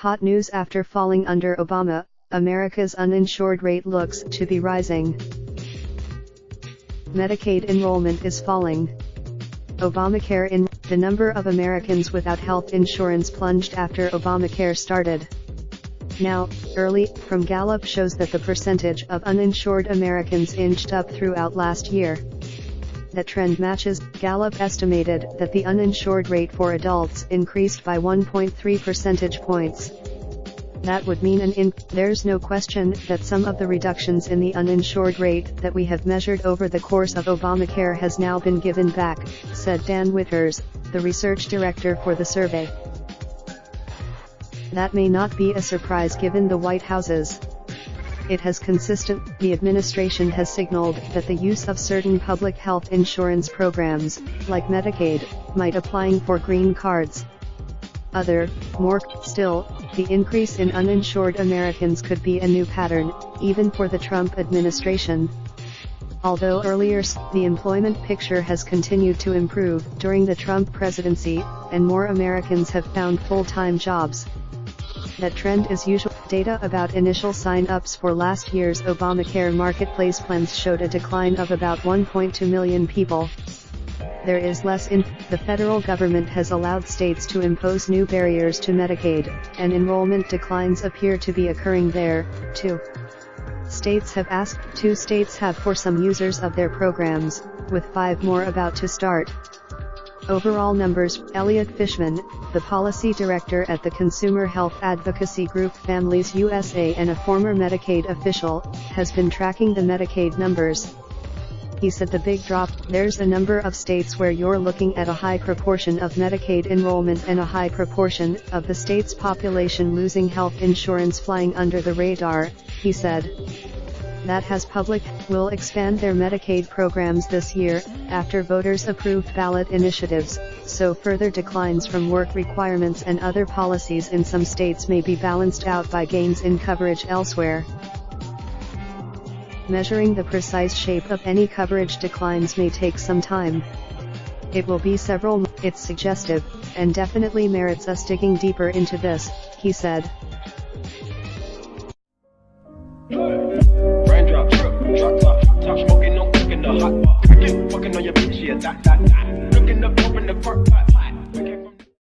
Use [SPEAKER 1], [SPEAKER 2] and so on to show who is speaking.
[SPEAKER 1] Hot news: after falling under Obama, America's uninsured rate looks to be rising. Medicaid enrollment is falling. Obamacare the number of Americans without health insurance plunged after Obamacare started. Now, early from Gallup shows that the percentage of uninsured Americans inched up throughout last year. That trend matches. Gallup estimated that the uninsured rate for adults increased by 1.3 percentage points. That would mean there's no question that some of the reductions in the uninsured rate that we have measured over the course of Obamacare has now been given back, said Dan Witters, the research director for the survey. That may not be a surprise given the White House's. The administration has signaled that the use of certain public health insurance programs, like Medicaid, might applying for green cards. More still, the increase in uninsured Americans could be a new pattern, even for the Trump administration. Although earlier, the employment picture has continued to improve during the Trump presidency, and more Americans have found full-time jobs. That trend is usual. Data about initial sign-ups for last year's Obamacare marketplace plans showed a decline of about 1.2 million people. There is less the federal government has allowed states to impose new barriers to Medicaid, and enrollment declines appear to be occurring there, too. 2 states have for some users of their programs, with 5 more about to start. Overall numbers: Elliot Fishman, the policy director at the consumer health advocacy group Families USA and a former Medicaid official, has been tracking the Medicaid numbers. He said the big drop: there's a number of states where you're looking at a high proportion of Medicaid enrollment and a high proportion of the state's population losing health insurance, flying under the radar, he said. That has will expand their Medicaid programs this year, after voters approved ballot initiatives, so further declines from work requirements and other policies in some states may be balanced out by gains in coverage elsewhere. Measuring the precise shape of any coverage declines may take some time. It will be several. It's suggestive, and definitely merits us digging deeper into this, he said.
[SPEAKER 2] Raindrop, drop top smoking, no cooking the hot pot. Fucking on your bitch, yeah, that. Looking up, open the park pot.